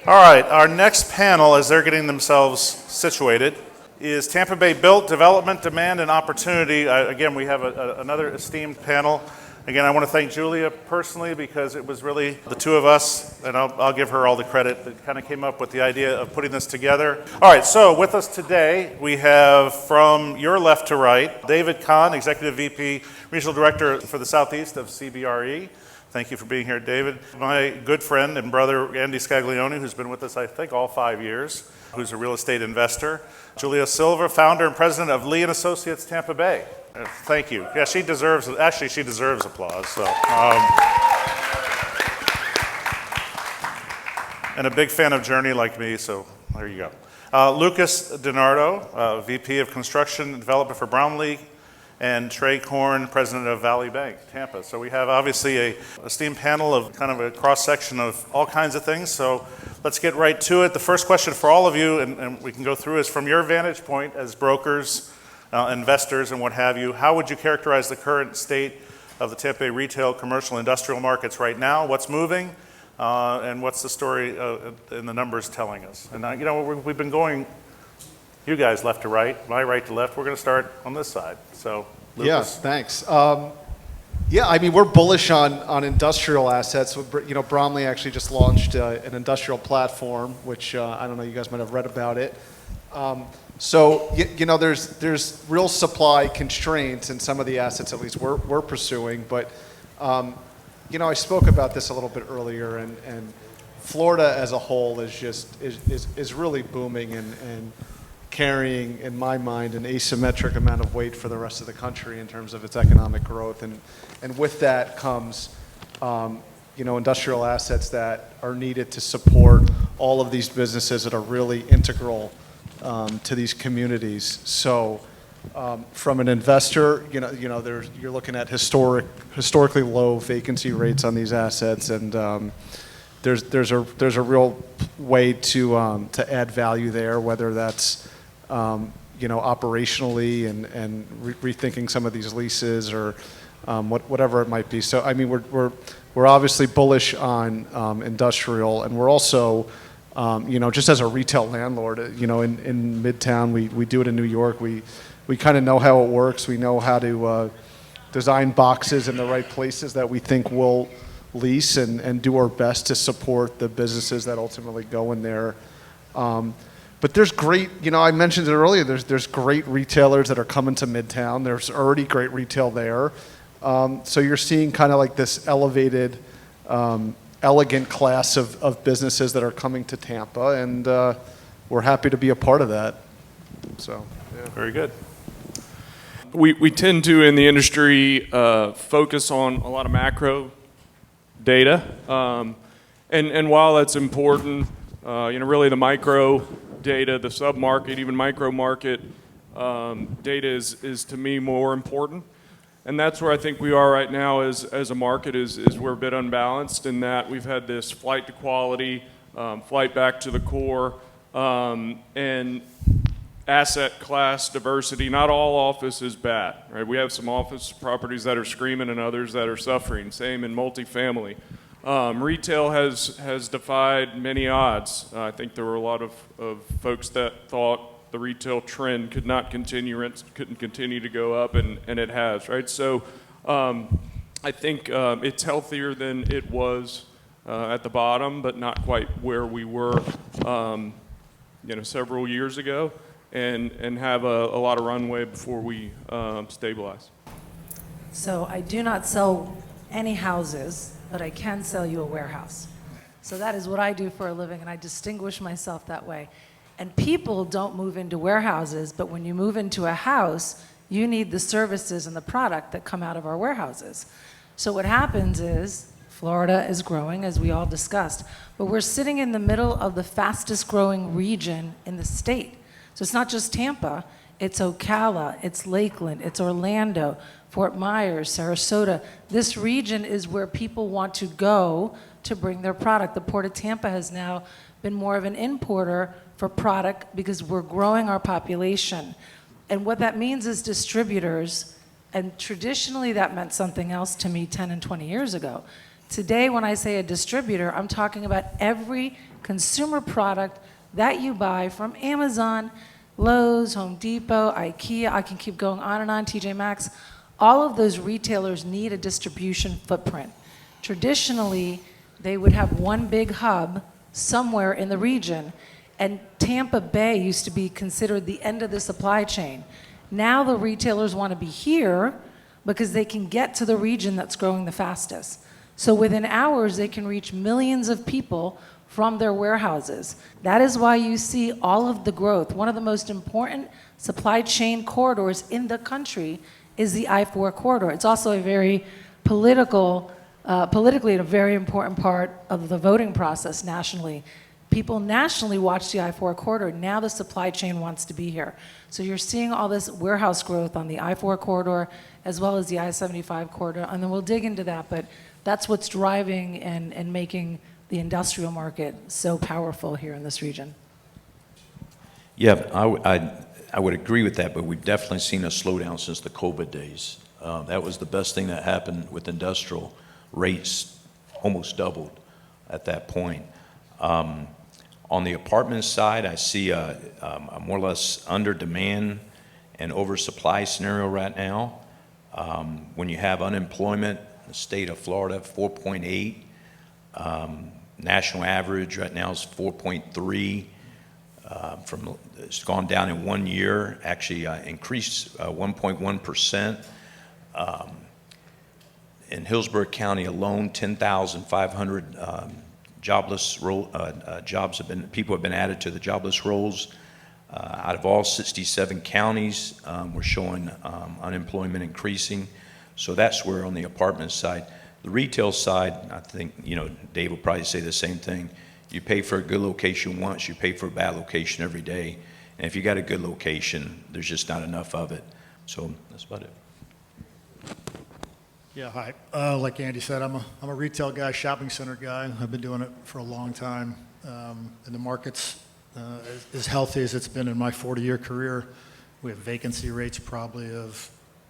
All right, our next panel, as they're getting themselves situated, is Tampa Bay Built Development, Demand, and Opportunity. Again, we have another esteemed panel. Again, I want to thank Julia personally because it was really the two of us, and I'll give her all the credit, that kind of came up with the idea of putting this together. All right, so with us today, we have from your left to right, David Kahn, Executive VP, Regional Director for the Southeast of CBRE. Thank you for being here, David. My good friend and brother, Andy Scaglione, who's been with us, I think, all 5 years, who's a real estate investor. Julia Silva, founder and president of Lee & Associates Tampa Bay. Thank you. Yeah, she deserves applause. So, and a big fan of Journey like me, so there you go. Lucas DiNardo, VP of Construction and Development for Brownlee, and Trey Korn, president of Valley Bank, Tampa. So we have obviously a esteemed panel of kind of a cross-section of all kinds of things. So let's get right to it. The first question for all of you, and we can go through, is from your vantage point as brokers, investors, and what have you, how would you characterize the current state of the Tampa Bay retail, commercial, industrial markets right now? What's moving? And what's the story in the numbers telling us? And we've been going, you guys left to right, my right to left. We're going to start on this side. So, Lucas. Yeah, thanks. I mean, we're bullish on industrial assets. Bromley actually just launched an industrial platform, which I don't know, you guys might have read about it. There's real supply constraints in some of the assets, at least we're pursuing. But I spoke about this a little bit earlier, and Florida as a whole is really booming and carrying, in my mind, an asymmetric amount of weight for the rest of the country in terms of its economic growth. And with that comes, industrial assets that are needed to support all of these businesses that are really integral to these communities. So from an investor, you're looking at historically low vacancy rates on these assets, and there's a real way to add value there, whether that's operationally and rethinking some of these leases or whatever it might be. So I mean, we're obviously bullish on industrial, and we're also just as a retail landlord, in Midtown, we do it in New York. We kind of know how it works. We know how to design boxes in the right places that we think will lease and do our best to support the businesses that ultimately go in there. But there's great, I mentioned it earlier, there's great retailers that are coming to Midtown. There's already great retail there. So you're seeing kind of like this elevated, elegant class of businesses that are coming to Tampa, and we're happy to be a part of that. So, yeah. Very good. We tend to, in the industry, focus on a lot of macro data. And while that's important, really the micro data, the sub-market, even micro market data is to me more important. And that's where I think we are right now as a market is we're a bit unbalanced in that we've had this flight to quality, flight back to the core, and asset class diversity. Not all office is bad, right? We have some office properties that are screaming and others that are suffering. Same in multifamily. Retail has defied many odds. I think there were a lot of folks that thought the retail trend could not continue, rents couldn't continue to go up, and it has, right? So I think it's healthier than it was at the bottom, but not quite where we were several years ago, and have a lot of runway before we stabilize. So I do not sell any houses, but I can sell you a warehouse. So that is what I do for a living, and I distinguish myself that way. And people don't move into warehouses, but when you move into a house, you need the services and the product that come out of our warehouses. So what happens is Florida is growing, as we all discussed, but we're sitting in the middle of the fastest growing region in the state. So it's not just Tampa, it's Ocala, it's Lakeland, it's Orlando, Fort Myers, Sarasota. This region is where people want to go to bring their product. The Port of Tampa has now been more of an importer for product because we're growing our population. And what that means is distributors, and traditionally that meant something else to me 10 and 20 years ago. Today, when I say a distributor, I'm talking about every consumer product that you buy from Amazon, Lowe's, Home Depot, IKEA, I can keep going on and on, TJ Maxx. All of those retailers need a distribution footprint. Traditionally, they would have one big hub somewhere in the region, and Tampa Bay used to be considered the end of the supply chain. Now the retailers want to be here because they can get to the region that's growing the fastest. So within hours, they can reach millions of people from their warehouses. That is why you see all of the growth. One of the most important supply chain corridors in the country is the I-4 corridor. It's also a very politically a very important part of the voting process nationally. People nationally watch the I-4 corridor. Now the supply chain wants to be here. So you're seeing all this warehouse growth on the I-4 corridor as well as the I-75 corridor, and then we'll dig into that, but that's what's driving and making the industrial market so powerful here in this region. Yeah, I would agree with that, but we've definitely seen a slowdown since the COVID days. That was the best thing that happened with industrial. Rates almost doubled at that point. On the apartment side, I see a more or less under demand and oversupply scenario right now. When you have unemployment, the state of Florida, 4.8. National average right now is 4.3. It's gone down in 1 year, actually increased 1.1%. In Hillsborough County alone, 10,500 people have been added to the jobless rolls. Out of all 67 counties, we're showing unemployment increasing. So that's where on the apartment side. The retail side, I think, Dave will probably say the same thing. You pay for a good location once, you pay for a bad location every day. And if you got a good location, there's just not enough of it. So that's about it. Yeah, hi. Like Andy said, I'm a retail guy, shopping center guy. I've been doing it for a long time. And the market's as healthy as it's been in my 40-year career. We have vacancy rates probably of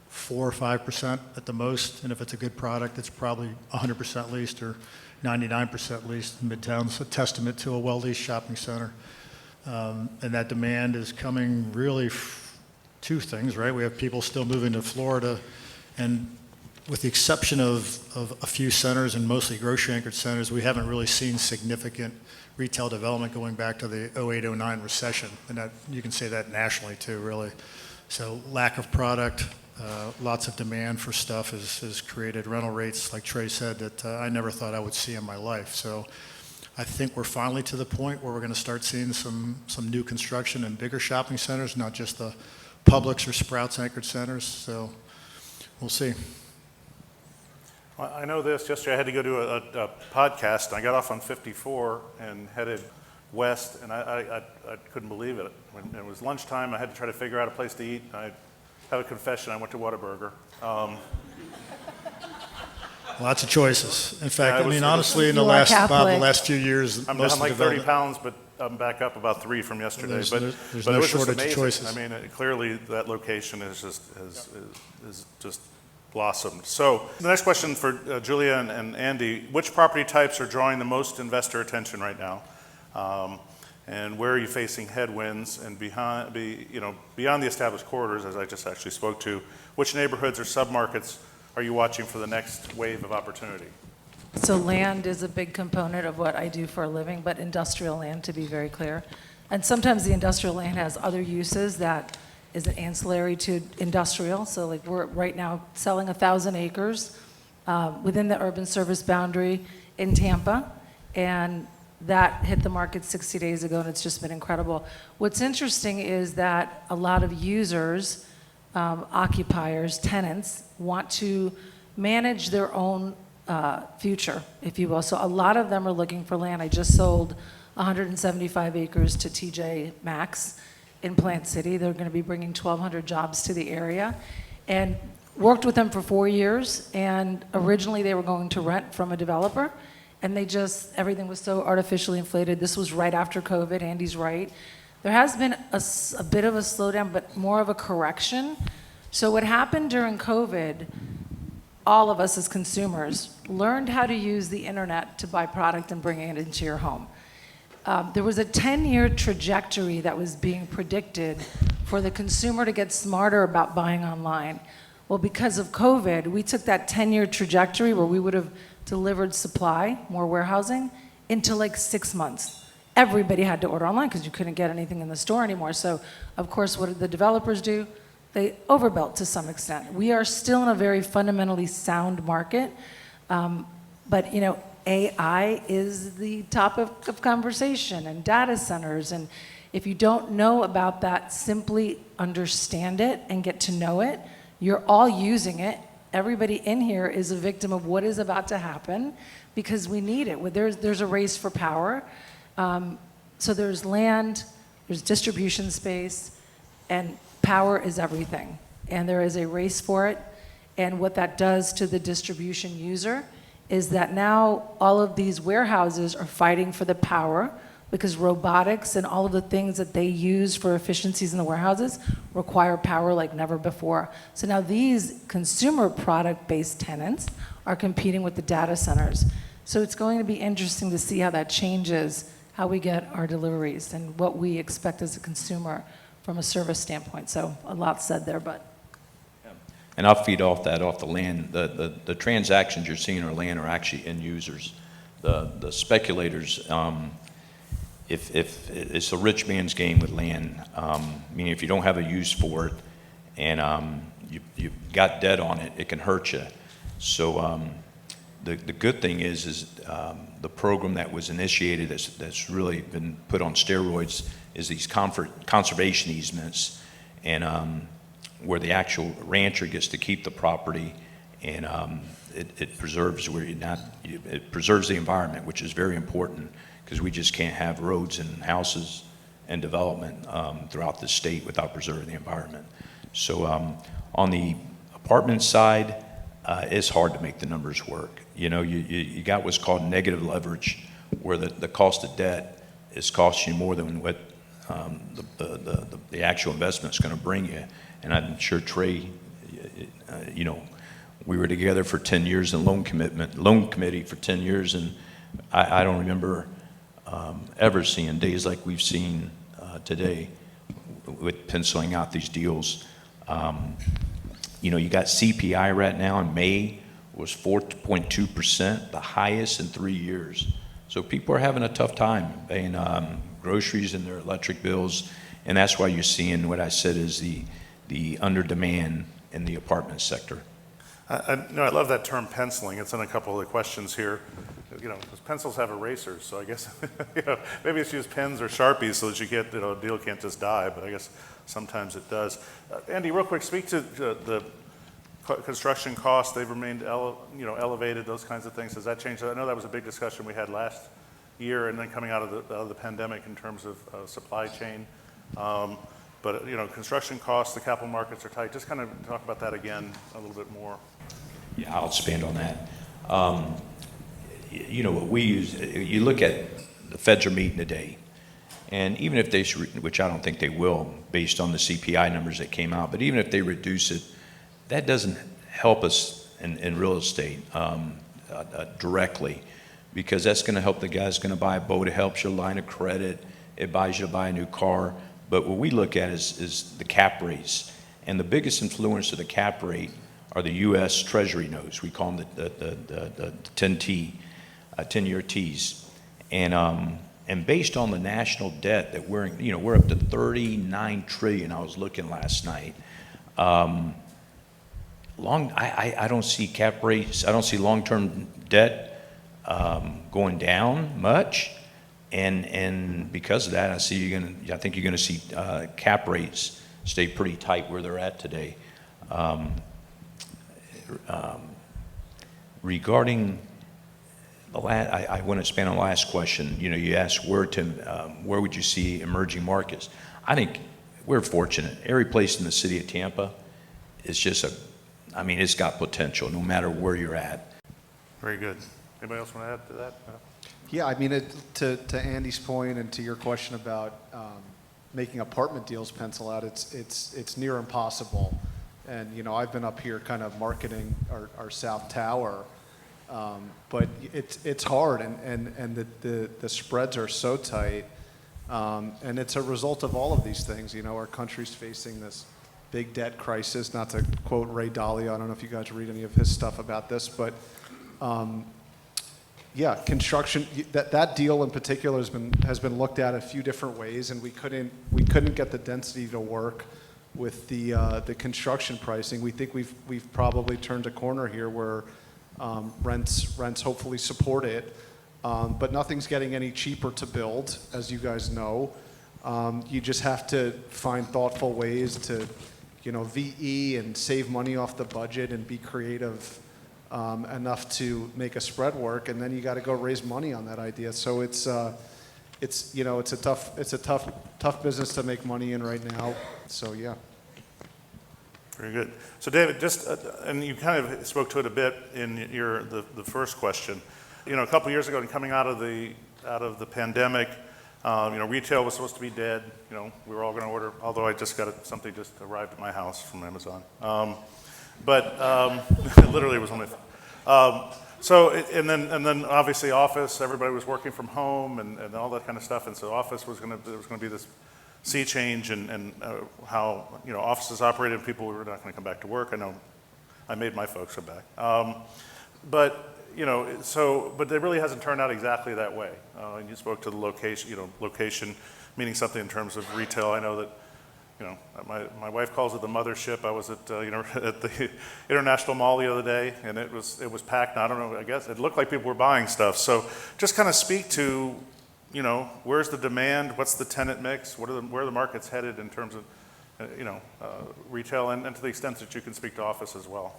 4 or 5% at the most, and if it's a good product, it's probably 100% leased or 99% leased in Midtown. It's a testament to a well-leased shopping center. And that demand is coming really two things, right? We have people still moving to Florida, and with the exception of a few centers and mostly grocery-anchored centers, we haven't really seen significant retail development going back to the 08-09 recession, and that, you can say that nationally too, really. So lack of product, lots of demand for stuff has created rental rates, like Trey said, that I never thought I would see in my life. So I think we're finally to the point where we're going to start seeing some new construction in bigger shopping centers, not just the Publix or Sprouts anchored centers. So we'll see. Well, I know this. Yesterday I had to go to a podcast, and I got off on 54 and headed west, and I couldn't believe it. When it was lunchtime, I had to try to figure out a place to eat. I have a confession. I went to Whataburger. Lots of choices. In fact, Yeah, I mean, honestly, in the You are last Catholic. few years, I'm most down like of the 30 development- pounds, but I'm back up about 3 from yesterday. There's but no but it was just shortage of amazing. choices. I mean, clearly that location is just blossomed. So the next question for Julia and Andy: which property types are drawing the most investor attention right now? And where are you facing headwinds? And beyond the established corridors, as I just actually spoke to, which neighborhoods or submarkets are you watching for the next wave of opportunity? So land is a big component of what I do for a living, but industrial land, to be very clear. And sometimes the industrial land has other uses that is an ancillary to industrial. So like we're right now selling 1,000 acres within the urban service boundary in Tampa, and that hit the market 60 days ago, and it's just been incredible. What's interesting is that a lot of users, occupiers, tenants, want to manage their own future, if you will. So a lot of them are looking for land. I just sold 175 acres to TJ Maxx in Plant City. They're going to be bringing 1,200 jobs to the area, and worked with them for 4 years. And originally they were going to rent from a developer, and everything was so artificially inflated. This was right after COVID. Andy's right. There has been a bit of a slowdown, but more of a correction. So what happened during COVID, all of us as consumers learned how to use the internet to buy product and bring it into your home. There was a 10-year trajectory that was being predicted for the consumer to get smarter about buying online. Well, because of COVID, we took that 10-year trajectory where we would have delivered supply, more warehousing, into like 6 months. Everybody had to order online because you couldn't get anything in the store anymore. So, of course, what did the developers do? They overbuilt to some extent. We are still in a very fundamentally sound market, but you know, AI is the topic of conversation, and data centers, and if you don't know about that, simply understand it and get to know it. You're all using it. Everybody in here is a victim of what is about to happen because we need it. There's a race for power. So there's land, there's distribution space, and power is everything. And there is a race for it. And what that does to the distribution user is that now all of these warehouses are fighting for the power because robotics and all of the things that they use for efficiencies in the warehouses require power like never before. So now these consumer product-based tenants are competing with the data centers. So it's going to be interesting to see how that changes how we get our deliveries and what we expect as a consumer from a service standpoint. So a lot said there, but. And I'll feed off that, off the land. The transactions you're seeing on land are actually end users. The speculators, if it's a rich man's game with land, meaning if you don't have a use for it and you've got debt on it, it can hurt you. So the good thing is the program that was initiated that's really been put on steroids is these conservation easements, and where the actual rancher gets to keep the property, and it preserves it preserves the environment, which is very important because we just can't have roads and houses and development throughout the state without preserving the environment. So on the apartment side, it's hard to make the numbers work. You know, you got what's called negative leverage, where the cost of debt is costing you more than what the actual investment is going to bring you. And I'm sure Trey, you know, we were together for 10 years in loan committee for 10 years, and I don't remember ever seeing days like we've seen today with penciling out these deals. You know, you got CPI right now in May was 4.2%, the highest in 3 years. So people are having a tough time paying groceries and their electric bills, and that's why you're seeing what I said is the under demand in the apartment sector. I love that term penciling. It's in a couple of the questions here. You know, because pencils have erasers, so I guess you know, maybe it's use pens or Sharpies so that a deal can't just die, but I guess sometimes it does. Andy, real quick, speak to the construction costs. They've remained elevated, those kinds of things. Does that change? I know that was a big discussion we had last year and then coming out of the pandemic in terms of supply chain. But you know, construction costs, the capital markets are tight. Just kind of talk about that again a little bit more. Yeah, I'll expand on that. You know, what we use, you look at the feds are meeting today, and even if they, which I don't think they will, based on the CPI numbers that came out, but even if they reduce it, that doesn't help us in real estate directly, because that's going to help the guy who's going to buy a boat. It helps your line of credit. It buys you to buy a new car. But what we look at is the cap rates, and the biggest influence of the cap rate are the U.S. Treasury notes. We call them the 10-year Ts, and based on the national debt that we're up to $39 trillion. I was looking last night. I don't see cap rates. I don't see long-term debt going down much. And because of that, I think you're gonna see cap rates stay pretty tight where they're at today. Regarding I want to expand on the last question. You know, you asked where would you see emerging markets? I think we're fortunate. Every place in the city of Tampa is just it's got potential no matter where you're at. Very good. Anybody else want to add to that? Yeah, I mean, to Andy's point and to your question about making apartment deals pencil out, it's near impossible And, you know, I've been up here kind of marketing our South Tower, but it's hard, and the spreads are so tight, and it's a result of all of these things. You know, our country's facing this big debt crisis, not to quote Ray Dalio, I don't know if you guys read any of his stuff about this, but yeah, construction, that deal in particular has been looked at a few different ways, and we couldn't get the density to work with the construction pricing. We think we've probably turned a corner here where rents hopefully support it, but nothing's getting any cheaper to build, as you guys know. You just have to find thoughtful ways to, you know, VE and save money off the budget and be creative enough to make a spread work, and then you got to go raise money on that idea. So it's you know, it's a tough business to make money in right now. So yeah. Very good. So David, just and you kind of spoke to it a bit in the first question. You know, a couple years ago, and coming out of the pandemic, you know, retail was supposed to be dead. You know, we were all going to order. Although I just got something just arrived at my house from Amazon. But it literally was only. So and then obviously office. Everybody was working from home and all that kind of stuff. And so office there was going to be this sea change and how, you know, offices operated and people were not going to come back to work. I know I made my folks come back. But you know, but it really hasn't turned out exactly that way. And you spoke to the location, you know, location meaning something in terms of retail. I know that, you know, my wife calls it the mothership. I was at you know, at the International Mall the other day, and it was packed. And I don't know. I guess it looked like people were buying stuff. So just kind of speak to, you know, where's the demand? What's the tenant mix? Where are the markets headed in terms of, you know, retail, and to the extent that you can speak to office as well.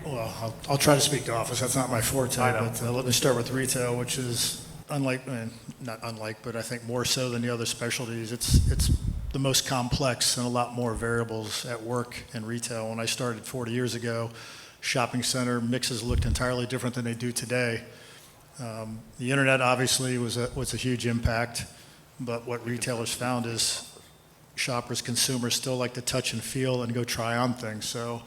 Well, I'll try to speak to office. That's not my forte, but let me start with retail, which is not unlike, but I think more so than the other specialties. It's the most complex and a lot more variables at work in retail. When I started 40 years ago, shopping center mixes looked entirely different than they do today. The internet obviously was a huge impact, but what retailers found is shoppers, consumers still like to touch and feel and go try on things. So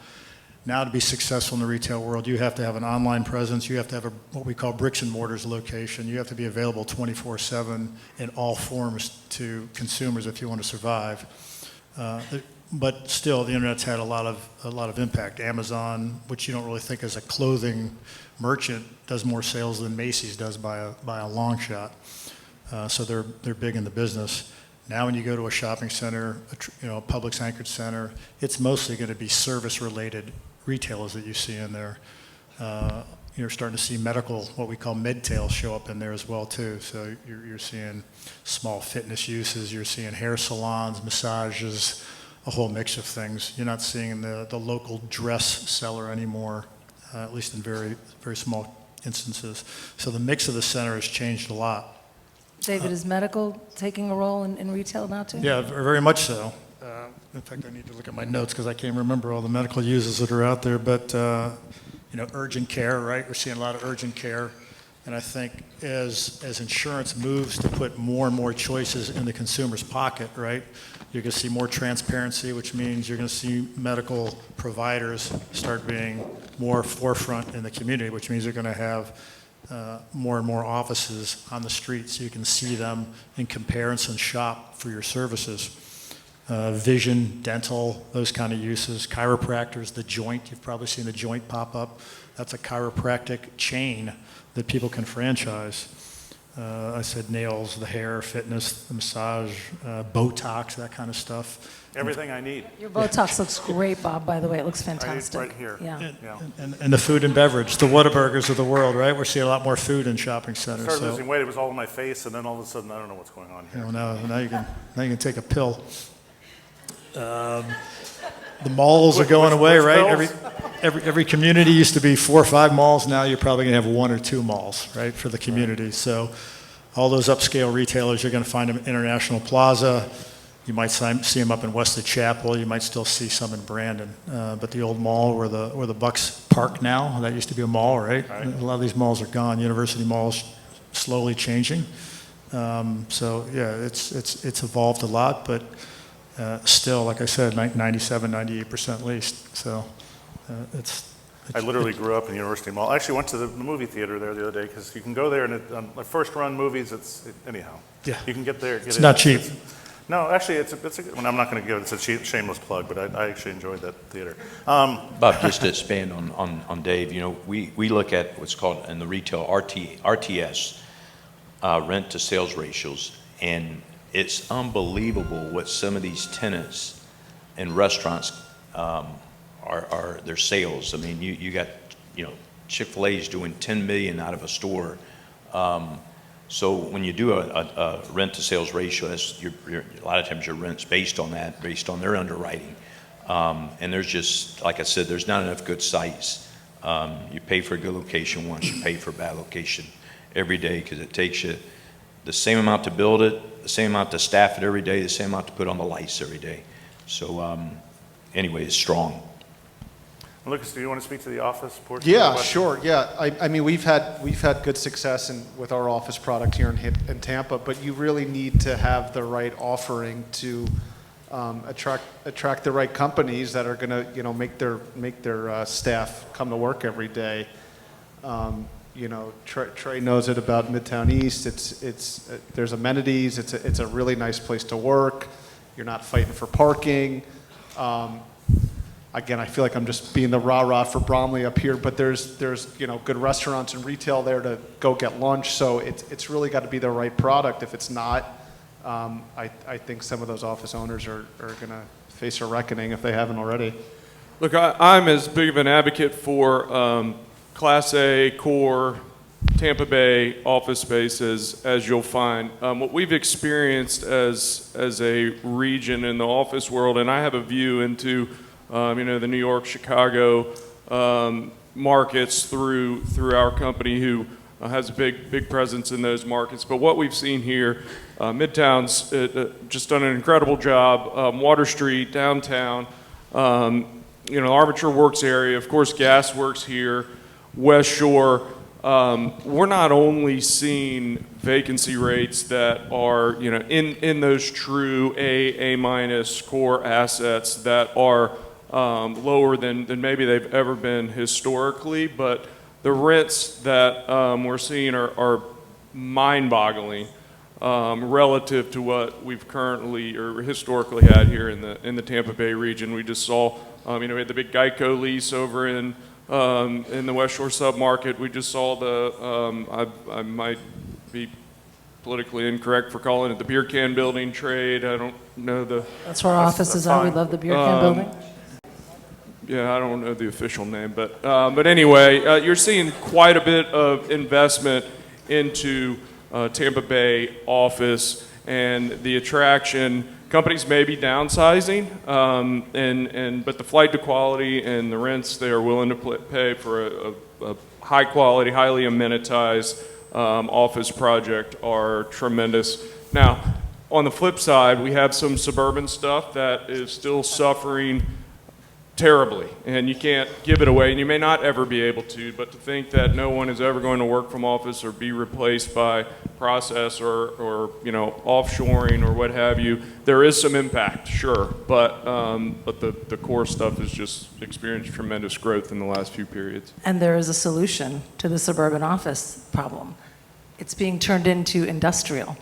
now to be successful in the retail world, you have to have an online presence. You have to have what we call bricks and mortars location. You have to be available 24/7 in all forms to consumers if you want to survive. But still, the internet's had a lot of impact. Amazon, which you don't really think as a clothing merchant, does more sales than Macy's does by a long shot. So they're big in the business. Now, when you go to a shopping center, a Publix anchored center, it's mostly going to be service-related retailers that you see in there. You're starting to see medical, what we call medtail, show up in there as well too. So you're seeing small fitness uses, you're seeing hair salons, massages, a whole mix of things. You're not seeing the local dress seller anymore, at least in very, very small instances. So the mix of the center has changed a lot. David, is medical taking a role in retail now too? Yeah, very much so. In fact, I need to look at my notes because I can't remember all the medical uses that are out there. But urgent care, right? We're seeing a lot of urgent care, and I think as insurance moves to put more and more choices in the consumer's pocket, right? You're going to see more transparency, which means you're going to see medical providers start being more forefront in the community, which means you're going to have more and more offices on the street so you can see them and compare and shop for your services. Vision, dental, those kind of uses. Chiropractors, the Joint, you've probably seen the Joint pop up. That's a chiropractic chain that people can franchise. I said nails, the hair, fitness, the massage, Botox, that kind of stuff. Everything I need. Your Botox looks great, Bob, by the way. It looks fantastic. Right here. Yeah. And the food and beverage, the Whataburgers of the world, right? We're seeing a lot more food in shopping I centers. started losing weight. It was all in my face, and then all of a sudden, I don't know what's going on here. Now you can take a pill. The malls are going away, right? pills? Every community used to be 4 or 5 malls. Now you're probably going to have 1 or 2 malls, right, for the community. So all those upscale retailers, you're going to find them at International Plaza. You might see them up in Wesley Chapel. You might still see some in Brandon. But the old mall where the Bucks park now, that used to be a mall, right? A lot of these malls are gone. University Mall's slowly changing. So yeah, it's evolved a lot, but still, like I said, 97, 98% leased. So it's I literally grew up in University Mall. I actually went to the movie theater there the other day because you can go there and on the first run movies, anyhow. Yeah. You can get there. It's not cheap. No, actually, it's a well, I'm not going to give it, it's a shameless plug, but I actually enjoyed that theater. Bob, just to expand on Dave, you know, we look at what's called in the retail RTS, rent to sales ratios, and it's unbelievable what some of these tenants and restaurants are their sales. I mean, you got, you know, Chick-fil-A's doing $10 million out of a store. So when you do a rent to sales ratio, that's a lot of times your rent's based on that, based on their underwriting. And there's just, like I said, there's not enough good sites. You pay for a good location once, you pay for a bad location every day because it takes you the same amount to build it, the same amount to staff it every day, the same amount to put on the lights every day. So anyway, it's strong. Lucas, do you want to speak to the office portion? of the Yeah, question? sure. Yeah, I mean, we've had good success with our office product here in Tampa, but you really need to have the right offering to attract the right companies that are going to, you know, make their staff come to work every day. You know, Trey knows it about Midtown East. It's there's amenities. It's a really nice place to work. You're not fighting for parking. Again, I feel like I'm just being the rah-rah for Bromley up here, but there's you know, good restaurants and retail there to go get lunch. So it's really got to be the right product. If it's not, I think some of those office owners are going to face a reckoning if they haven't already. Look, I'm as big of an advocate for Class A core Tampa Bay office spaces as you'll find. What we've experienced as a region in the office world, and I have a view into you know, the New York, Chicago markets through our company, who has a big presence in those markets. But what we've seen here, Midtown's just done an incredible job. Water Street, downtown, you know, Armature Works area, of course, Gas Works here, West Shore. We're not only seeing vacancy rates that are, you know, in those true A- core assets that are lower than maybe they've ever been historically, but the rents that we're seeing are mind-boggling relative to what we've currently or historically had here in the Tampa Bay region. We just saw, you know, we had the big Geico lease over in the West Shore submarket. We just saw I might be politically incorrect for calling it the beer can building trade. I don't know the. That's where our offices are. We love the beer can building. Yeah, I don't know the official name, but anyway, you're seeing quite a bit of investment into Tampa Bay office, and the attraction. Companies may be downsizing, but the flight to quality and the rents they are willing to pay for a high quality, highly amenitized office project are tremendous. Now, on the flip side, we have some suburban stuff that is still suffering terribly, and you can't give it away, and you may not ever be able to, but to think that no one is ever going to work from office or be replaced by process or you know, offshoring or what have you, there is some impact, sure, but the core stuff has just experienced tremendous growth in the last few periods. And there is a solution to the suburban office problem. It's being turned into industrial.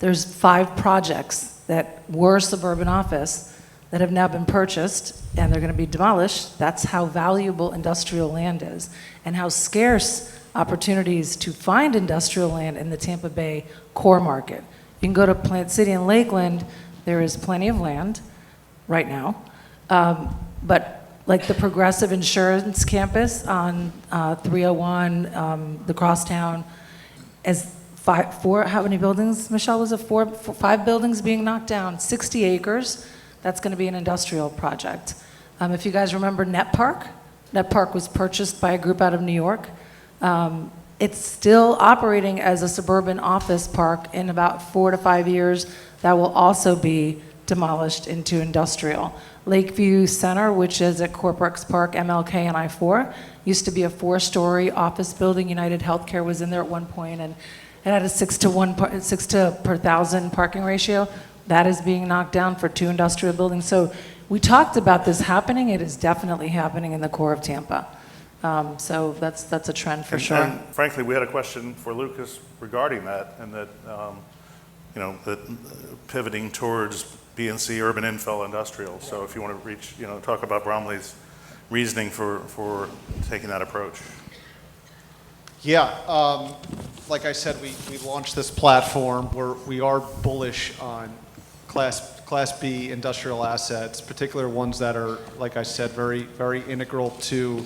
There's 5 projects that were suburban office that have now been purchased, and they're going to be demolished. That's how valuable industrial land is, and how scarce opportunities to find industrial land in the Tampa Bay core market. You can go to Plant City and Lakeland. There is plenty of land right now, but like the Progressive Insurance campus on 301, the Crosstown, as 4, how many buildings, Michelle, was it 5 buildings being knocked down, 60 acres. That's going to be an industrial project. If you guys remember Net Park was purchased by a group out of New York. It's still operating as a suburban office park. In about 4 to 5 years, that will also be demolished into industrial. Lakeview Center, which is at Corporix Park, MLK, and I-4, used to be a 4-story office building. United Healthcare was in there at one point, and it had a 6 to per 1,000 parking ratio. That is being knocked down for 2 industrial buildings. So we talked about this happening. It is definitely happening in the core of Tampa. So that's a trend for sure. And frankly, we had a question for Lucas regarding that, and that, that pivoting towards B&C, urban infill industrial. So if you want to talk about Bromley's reasoning for taking that approach. Yeah, like I said, we launched this platform where we are bullish on Class B industrial assets, particular ones that are, like I said, very, very integral to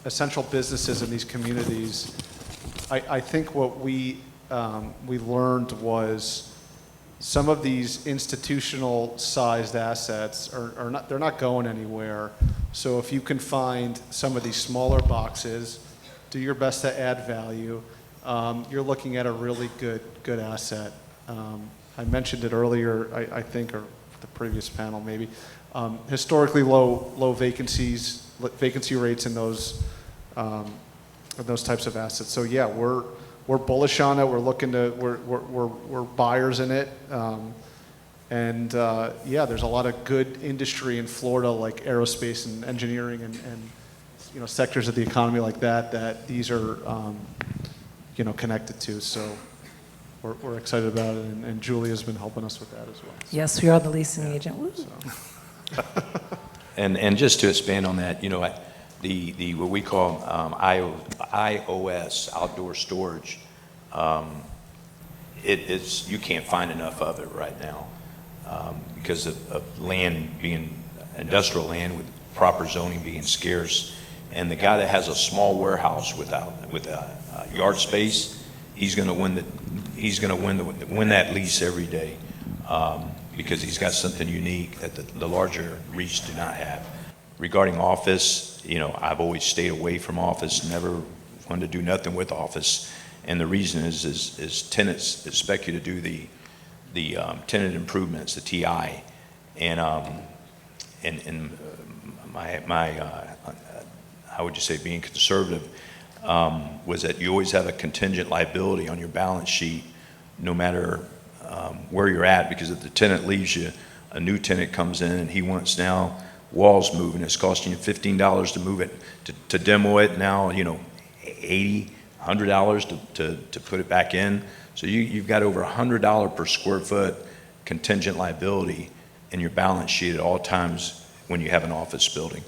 essential businesses in these communities. I think what we learned was some of these institutional-sized assets they're not going anywhere. So if you can find some of these smaller boxes, do your best to add value, you're looking at a really good asset. I mentioned it earlier, I think, or the previous panel maybe. Historically low vacancy rates in those types of assets. So yeah, we're bullish on it. We're looking to we're buyers in it, and yeah, there's a lot of good industry in Florida, like aerospace and engineering and sectors of the economy like that these are connected to. So we're excited about it, and Julia's been helping us with that as well. Yes, we are the leasing agent. Woo. And just to expand on that, the what we call IOS, outdoor storage, it's you can't find enough of it right now because of land being industrial land with proper zoning being scarce, and the guy that has a small warehouse with a yard space, he's going to win that lease every day. Because he's got something unique that the larger REITs do not have. Regarding office, I've always stayed away from office, never wanted to do nothing with office, and the reason is tenants expect you to do the tenant improvements, the TI, and how would you say, being conservative, was that you always have a contingent liability on your balance sheet, no matter where you're at, because if the tenant leaves you, a new tenant comes in and he wants now walls moving. It's costing you $15 to move it, to demo it. Now, $80, $100 to put it back in. So you've got over $100 per square foot contingent liability in your balance sheet at all times when you have an office building.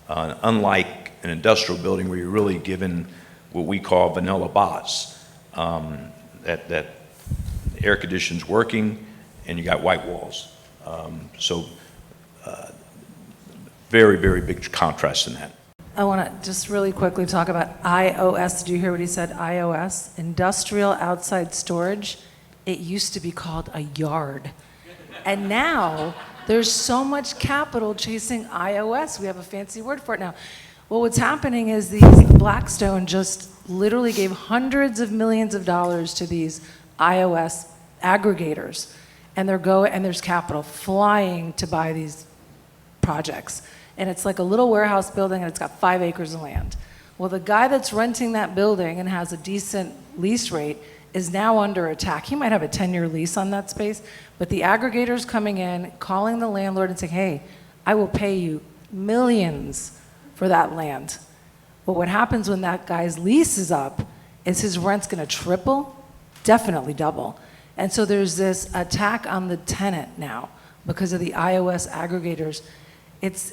Unlike an industrial building where you're really given what we call vanilla bots, that air conditioning's working, and you got white walls. So very, very big contrast in that. I want to just really quickly talk about IOS. Did you hear what he said? IOS, Industrial Outside Storage. It used to be called a yard. And now there's so much capital chasing IOS. We have a fancy word for it now. Well, what's happening is Blackstone just literally gave hundreds of millions of dollars to these IOS aggregators, and there's capital flying to buy these projects. And it's like a little warehouse building, and it's got 5 acres of land. Well, the guy that's renting that building and has a decent lease rate is now under attack. He might have a 10-year lease on that space, but the aggregator's coming in, calling the landlord and saying, hey, I will pay you millions for that land. But what happens when that guy's lease is up is his rent's gonna triple, definitely double. And so there's this attack on the tenant now because of the iOS aggregators. It's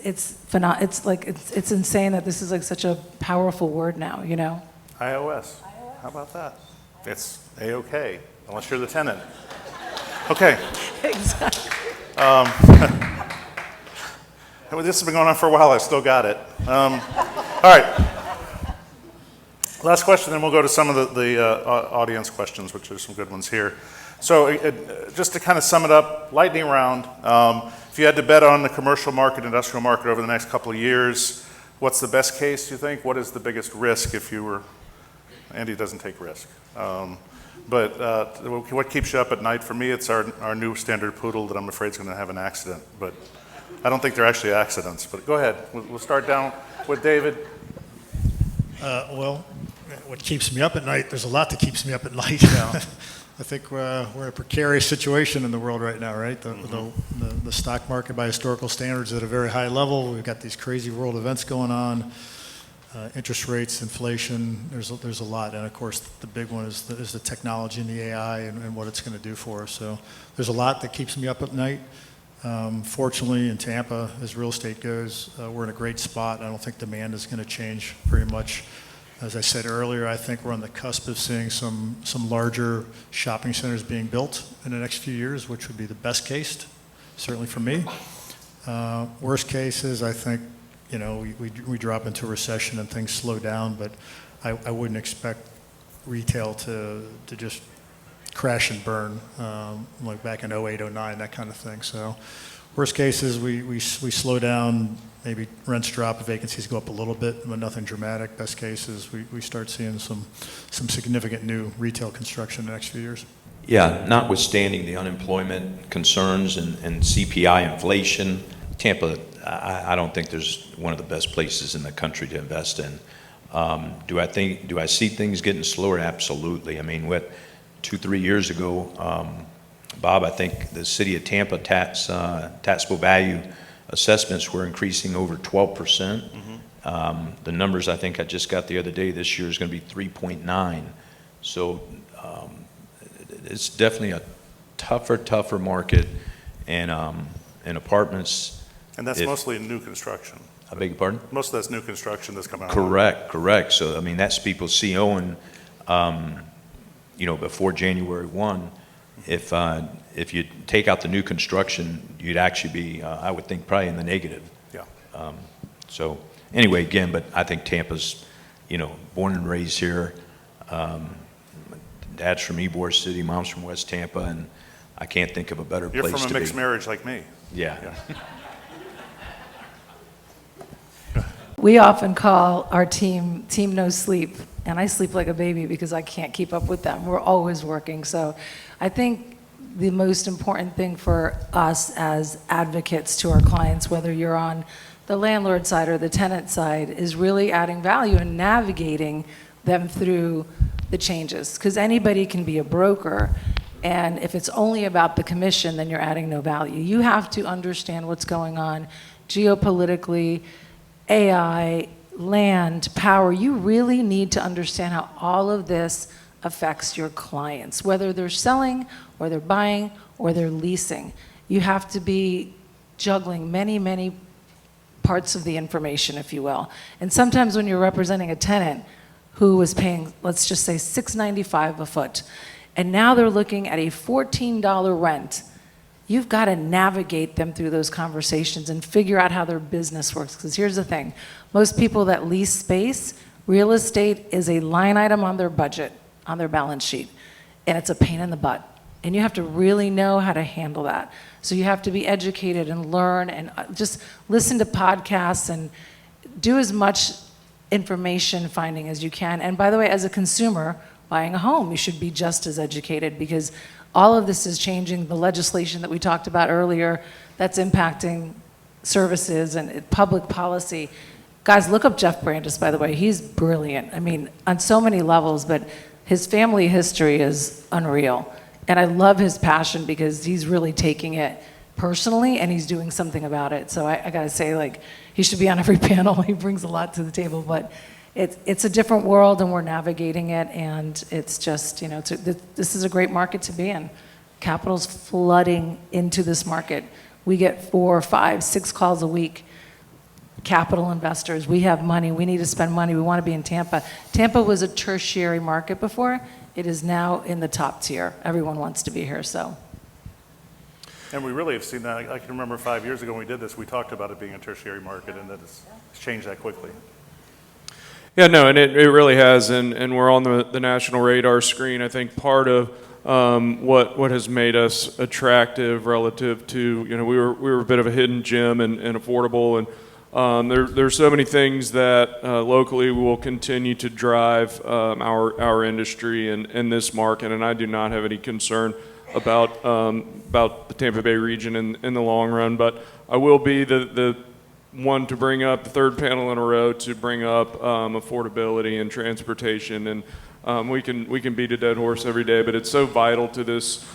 insane that this is like such a powerful word now, iOS. How about that? It's A-OK, unless you're the tenant. Okay. Exactly. This has been going on for a while. I still got it. All right. Last question, then we'll go to some of the audience questions, which are some good ones here. So just to kind of sum it up, lightning round. If you had to bet on the commercial market, industrial market over the next couple of years, what's the best case, you think? What is the biggest risk if you were, Andy doesn't take risk. But what keeps you up at night? For me, it's our new standard poodle that I'm afraid is going to have an accident. But I don't think they're actually accidents. But go ahead. We'll start down with David. Well, what keeps me up at night, there's a lot that keeps me up at night. I think we're in a precarious situation in the world right now, right? The stock market by historical standards is at a very high level. We've got these crazy world events going on, interest rates, inflation. There's a lot, and of course the big one is the technology and the AI and what it's going to do for us. So there's a lot that keeps me up at night. Fortunately, in Tampa, as real estate goes, we're in a great spot. I don't think demand is going to change very much. As I said earlier, I think we're on the cusp of seeing some larger shopping centers being built in the next few years, which would be the best case, certainly for me. Worst case is, I think, we drop into a recession and things slow down, but I wouldn't expect retail to just crash and burn like back in 08, 09, that kind of thing. So worst case is we slow down, maybe rents drop, vacancies go up a little bit, but nothing dramatic. Best case is we start seeing some significant new retail construction in the next few years. Yeah, notwithstanding the unemployment concerns and CPI inflation, Tampa, I don't think there's one of the best places in the country to invest in. Do I see things getting slower? Absolutely. I mean, 2-3 years ago, Bob, I think the city of Tampa taxable value assessments were increasing over 12%. The numbers I think I just got the other day, this year is going to be 3.9. So it's definitely a tougher market, and apartments. And that's mostly new construction. I beg your pardon? Most of that's new construction that's coming out. Correct. So I mean, that's people COing, before January 1. If you take out the new construction, you'd actually be, I would think, probably in the negative. Yeah. So anyway, again, but I think Tampa's, born and raised here. Dad's from Ybor City, mom's from West Tampa, and I can't think of a better You're place to be. from a mixed marriage like me. Yeah. We often call our team Team No Sleep, and I sleep like a baby because I can't keep up with them. We're always working. So I think the most important thing for us as advocates to our clients, whether you're on the landlord side or the tenant side, is really adding value and navigating them through the changes. Because anybody can be a broker, and if it's only about the commission, then you're adding no value. You have to understand what's going on geopolitically, AI, land, power. You really need to understand how all of this affects your clients, whether they're selling or they're buying or they're leasing. You have to be juggling many parts of the information, if you will. And sometimes when you're representing a tenant who was paying, let's just say $6.95 a foot, and now they're looking at a $14 rent, you've got to navigate them through those conversations and figure out how their business works. Because here's the thing, most people that lease space, real estate is a line item on their budget, on their balance sheet, and it's a pain in the butt. And you have to really know how to handle that. So you have to be educated and learn and just listen to podcasts and do as much information finding as you can. And by the way, as a consumer buying a home, you should be just as educated, because all of this is changing the legislation that we talked about earlier that's impacting services and public policy. Guys, look up Jeff Brandes, by the way. He's brilliant. I mean, on so many levels, but his family history is unreal. And I love his passion because he's really taking it personally and he's doing something about it. So I gotta say, he should be on every panel. He brings a lot to the table, but it's a different world and we're navigating it, and it's just, this is a great market to be in. Capital's flooding into this market. We get 4, 5, 6 calls a week. Capital investors, we have money, we need to spend money, we want to be in Tampa. Tampa was a tertiary market before. It is now in the top tier. Everyone wants to be here, so. And we really have seen that. I can remember 5 years ago when we did this, we talked about it being a tertiary market, and that it's changed that quickly. Yeah, no, and it really has, and we're on the national radar screen. I think part of what has made us attractive relative to, we were a bit of a hidden gem and affordable, and there's so many things that locally will continue to drive our industry and this market, and I do not have any concern about the Tampa Bay region in the long run. But I will be the one to bring up, the third panel in a row to bring up affordability and transportation. And we can beat a dead horse every day, but it's so vital to this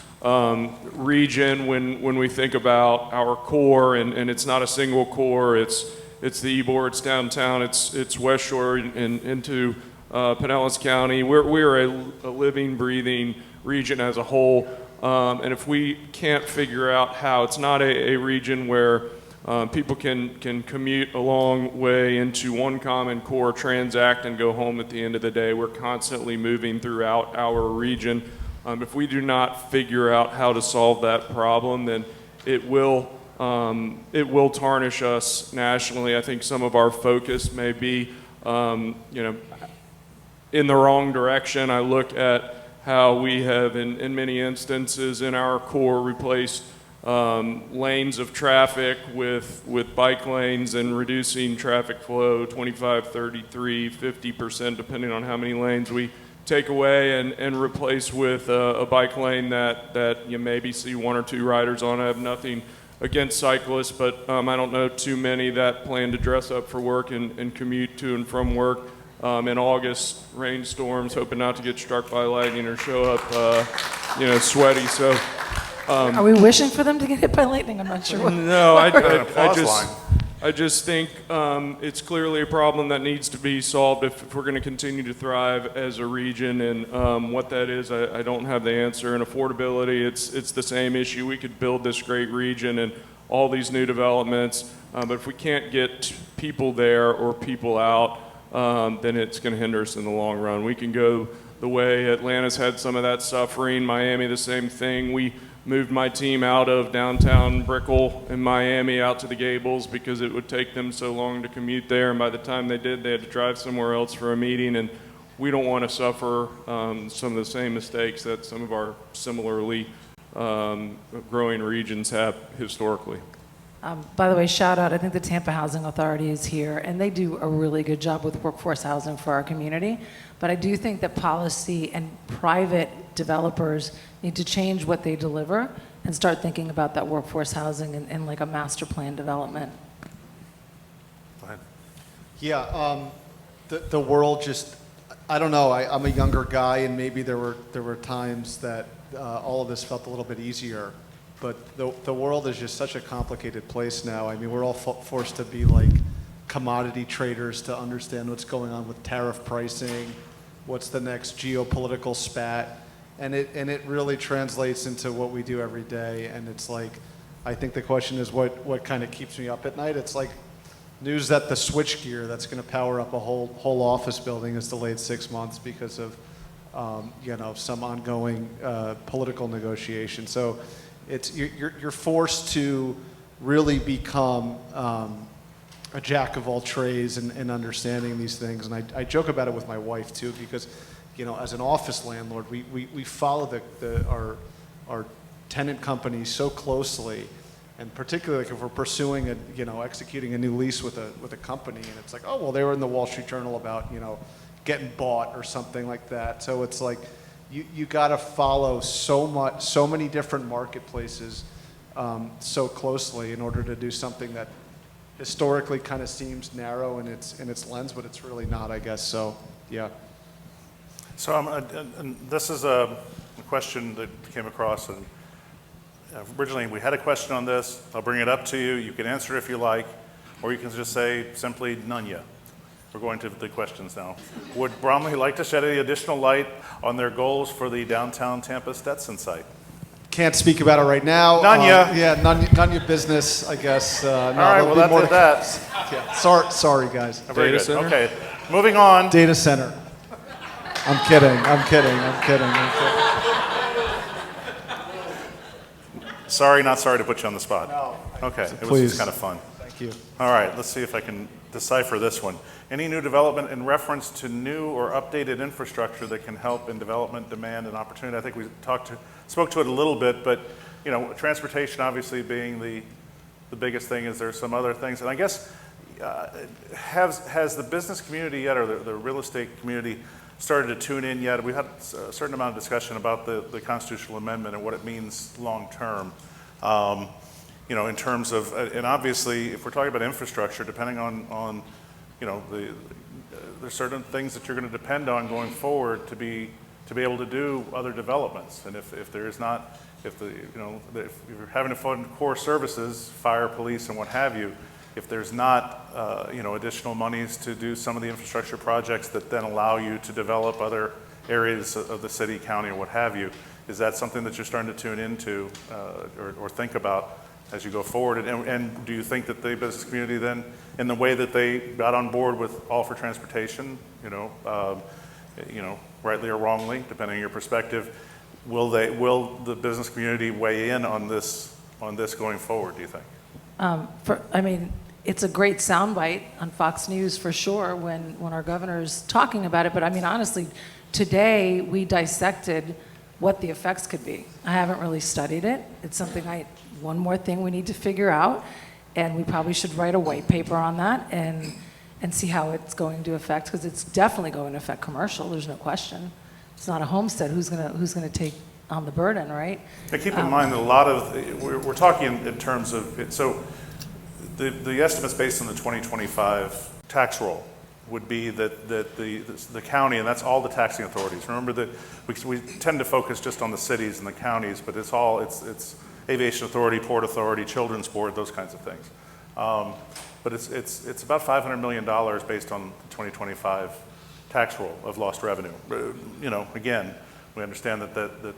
region when we think about our core, and it's not a single core. It's the Ybor, it's downtown, it's West Shore and into Pinellas County. We're a living, breathing region as a whole, and if we can't figure out how, it's not a region where people can commute a long way into one common core, transact, and go home at the end of the day. We're constantly moving throughout our region. If we do not figure out how to solve that problem, then it will tarnish us nationally. I think some of our focus may be, in the wrong direction. I look at how we have, in many instances in our core, replaced lanes of traffic with bike lanes and reducing traffic flow 25, 33, 50%, depending on how many lanes we take away and replace with a bike lane that you maybe see one or two riders on. I have nothing against cyclists, but I don't know too many that plan to dress up for work and commute to and from work in August, rainstorms, hoping not to get struck by lightning or show up, sweaty. So. Are we wishing for them to get hit by lightning? I'm not sure. No, line. I just think it's clearly a problem that needs to be solved if we're going to continue to thrive as a region. And what that is, I don't have the answer. And affordability, it's the same issue. We could build this great region and all these new developments, but if we can't get people there or people out, then it's going to hinder us in the long run. We can go the way Atlanta's had some of that suffering, Miami the same thing. We moved my team out of downtown Brickell in Miami out to the Gables because it would take them so long to commute there, and by the time they did, they had to drive somewhere else for a meeting, and we don't want to suffer some of the same mistakes that some of our similarly growing regions have historically. By the way, shout out, I think the Tampa Housing Authority is here, and they do a really good job with workforce housing for our community. But I do think that policy and private developers need to change what they deliver and start thinking about that workforce housing in like a master plan development. Go ahead. Yeah, the world just, I don't know, I'm a younger guy, and maybe there were times that all of this felt a little bit easier. But the world is just such a complicated place now. I mean, we're all forced to be like commodity traders to understand what's going on with tariff pricing, what's the next geopolitical spat, and it really translates into what we do every day. And it's like, I think the question is what kind of keeps me up at night. It's like news that the switchgear that's going to power up a whole office building is delayed 6 months because of some ongoing political negotiation. So you're forced to really become a jack of all trades and understanding these things. And I joke about it with my wife too, because as an office landlord, we follow our tenant companies so closely, and particularly if we're pursuing executing a new lease with a company, and it's like, oh well, they were in the Wall Street Journal about getting bought or something like that. So it's like you got to follow so many different marketplaces so closely in order to do something that historically kind of seems narrow in its lens, but it's really not, I guess. So yeah. So and this is a question that came across, and originally we had a question on this. I'll bring it up to you. You can answer if you like, or you can just say simply none yet. We're going to the questions now. Would Bromley like to shed any additional light on their goals for the downtown Tampa Stetson site? Can't speak about it right now. None ya. Yeah, none your business, I guess. All right, well that's that. Yeah. Sorry, guys. Very Data good. center? Okay, moving on. Data center. I'm kidding. Sorry, not sorry to put you on the spot. No. Okay, it was Please. just kind of fun. Thank you. All right, let's see if I can decipher this one. Any new development in reference to new or updated infrastructure that can help in development, demand, and opportunity? I think we spoke to it a little bit, but transportation obviously being the biggest thing. Is there some other things? And I guess has the business community yet, or the real estate community, started to tune in yet? We had a certain amount of discussion about the constitutional amendment and what it means long term. In terms of, and obviously, if we're talking about infrastructure, depending on there's certain things that you're going to depend on going forward to be able to do other developments. And if there is not, if you're having to fund core services, fire, police, and what have you, if there's not additional monies to do some of the infrastructure projects that then allow you to develop other areas of the city, county, or what have you, is that something that you're starting to tune into or think about as you go forward? And do you think that the business community then, in the way that they got on board with All for Transportation, rightly or wrongly, depending on your perspective, will the business community weigh in on this going forward, do you think? It's a great soundbite on Fox News for sure when our governor's talking about it. But I mean, honestly, today we dissected what the effects could be. I haven't really studied it. It's something one more thing we need to figure out, and we probably should write a white paper on that and see how it's going to affect, because it's definitely going to affect commercial. There's no question. It's not a homestead. Who's gonna take on the burden, right? Now keep in mind that a lot of we're talking in terms of it. So the estimates based on the 2025 tax roll would be that the county, and that's all the taxing authorities. Remember that we tend to focus just on the cities and the counties, but it's aviation authority, port authority, children's board, those kinds of things. But it's about $500 million based on the 2025 tax roll of lost revenue. Again, we understand that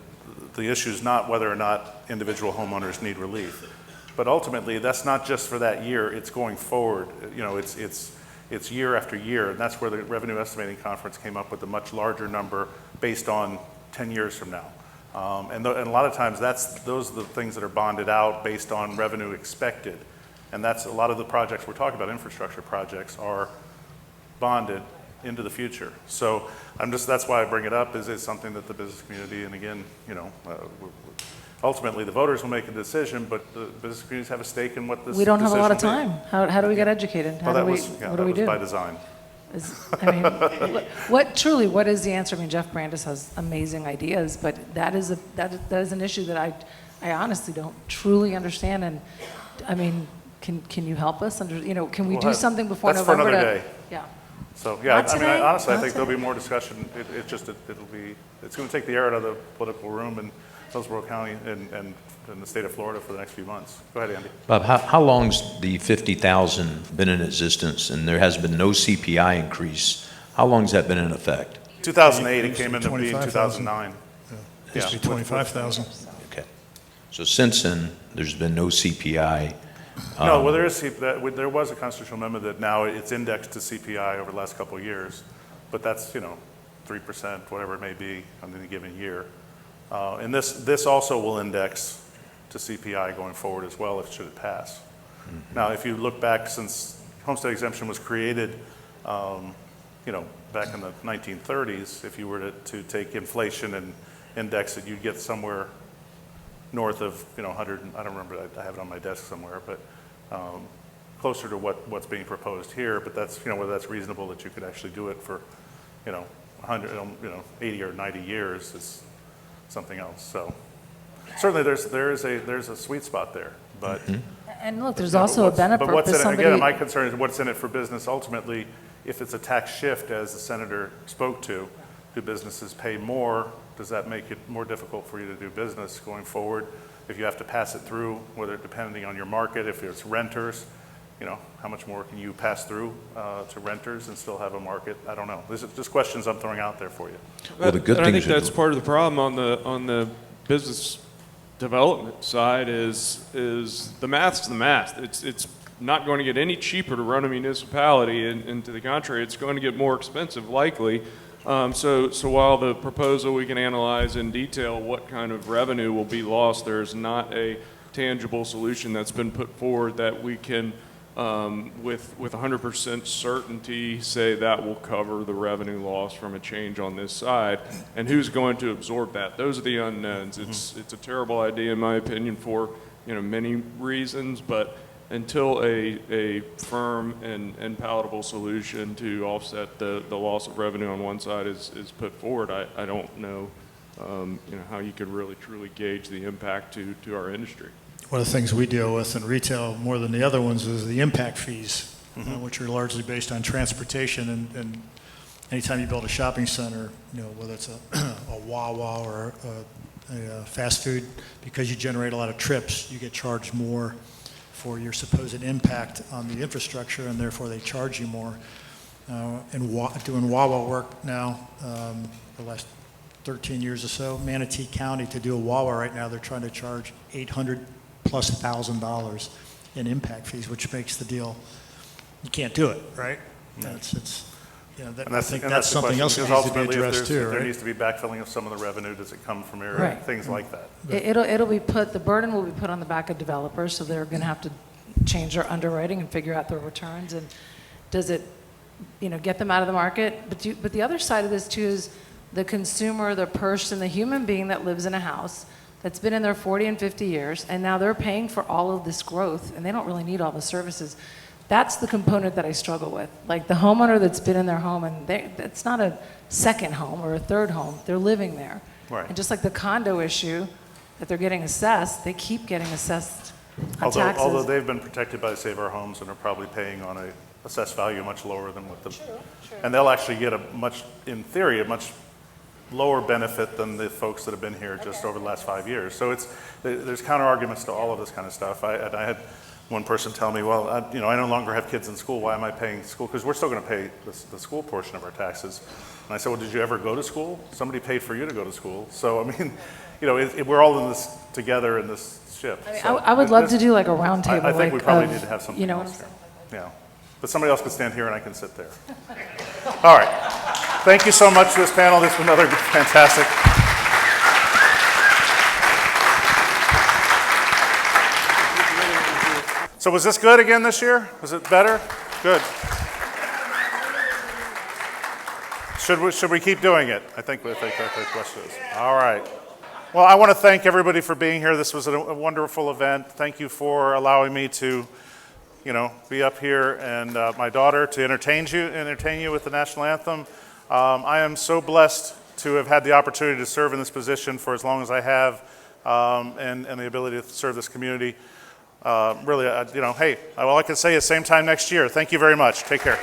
the issue is not whether or not individual homeowners need relief, but ultimately that's not just for that year. It's going forward. It's year after year, and that's where the Revenue Estimating Conference came up with a much larger number based on 10 years from now. And a lot of times those are the things that are bonded out based on revenue expected. And that's a lot of the projects we're talking about, infrastructure projects, are bonded into the future. So that's why I bring it up, is it's something that the business community, and again, ultimately the voters will make a decision, but the business communities have a stake in what this We don't have a lot of decision will time. How do we get educated? What do we do? By design. What is the answer? I mean, Jeff Brandis has amazing ideas, but that is an issue that I honestly don't truly understand. And I mean, can you help us? Can we do something before that's November? That's for another day. Yeah. So yeah, Not today. Honestly, I Not think there'll be today. more discussion. It's going to take the air out of the political room in Hillsborough County and the state of Florida for the next few months. Go ahead, Andy. Bob, how long's the 50,000 been in existence, and there has been no CPI increase? How long's that been in effect? 2008, it came into being 2009. It used to be 25,000. Okay. So since then, there's been no CPI. No, well, there was a constitutional amendment that now it's indexed to CPI over the last couple of years, but that's 3%, whatever it may be on any given year. And this also will index to CPI going forward as well, if should it pass. Mm-hmm. Now, if you look back since homestead exemption was created, back in the 1930s, if you were to take inflation and index it, you'd get somewhere north of 100. I don't remember. I have it on my desk somewhere, but closer to what's being proposed here. But that's whether that's reasonable that you could actually do it for 100, 80 or 90 years is something else. So certainly there's a sweet spot there, but. Mm-hmm. And look, there's also a benefit but what's for in somebody. it, again, my concern is what's in it for business ultimately. If it's a tax shift, as the senator spoke to, do businesses pay more? Does that make it more difficult for you to do business going forward? If you have to pass it through, whether depending on your market, if it's renters, how much more can you pass through to renters and still have a market? I don't know. These are just questions I'm throwing out there for you. Well, the good and I thing think that's part of the problem on the business development side is the math's the math. It's not going to get any cheaper to run a municipality, and to the contrary, it's going to get more expensive likely. So while the proposal we can analyze in detail what kind of revenue will be lost, there's not a tangible solution that's been put forward that we can with 100% certainty say that will cover the revenue loss from a change on this side, and who's going to absorb that? Those are the unknowns. It's a terrible idea in my opinion for many reasons, but until a firm and palatable solution to offset the loss of revenue on one side is put forward, I don't know how you could really truly gauge the impact to our industry. One of the things we deal with in retail more than the other ones is the impact fees, which are largely based on transportation. And anytime you build a shopping center, whether it's a Wawa or a fast food, because you generate a lot of trips, you get charged more for your supposed impact on the infrastructure, and therefore they charge you more. Doing Wawa work now, the last 13 years or so, Manatee County, to do a Wawa right now, they're trying to charge $800,000+ in impact fees, which makes the deal, you can't do it, right? I think that's something else that needs to be addressed too, If there right? needs to be backfilling of some of the revenue, does it come from here? Right. Things like that. It'll be put, the burden will be put on the back of developers, so they're going to have to change their underwriting and figure out their returns, and does it, get them out of the market? But the other side of this too is the consumer, the person, the human being that lives in a house that's been in there 40 and 50 years, and now they're paying for all of this growth, and they don't really need all the services. That's the component that I struggle with. Like the homeowner that's been in their home, and it's not a second home or a third home, they're living there. Right. And just like the condo issue that they're getting assessed, they keep getting assessed on taxes. Although they've been protected by Save Our Homes and are probably paying on a assessed value much lower than what the, and they'll actually get in theory, a much lower benefit than the folks that have been here just over the last 5 years. So there's counter arguments to all of this kind of stuff. I had one person tell me, well, I no longer have kids in school. Why am I paying school? Because we're still going to pay the school portion of our taxes. And I said, well, did you ever go to school? Somebody paid for you to go to school. So, I mean, we're all in this together in this ship. I would love to do like a round table. I think we probably need to have something You know what else I'm here. saying? Yeah. But somebody else could stand here and I can sit there. All right. Thank you so much for this panel. This was another fantastic. So was this good again this year? Was it better? Good. Should we keep doing it? I think that's the question is. All right. Well, I want to thank everybody for being here. This was a wonderful event. Thank you for allowing me to, be up here and my daughter to entertain you with the national anthem. I am so blessed to have had the opportunity to serve in this position for as long as I have, and the ability to serve this community. Really, hey, all I can say is same time next year. Thank you very much. Take care.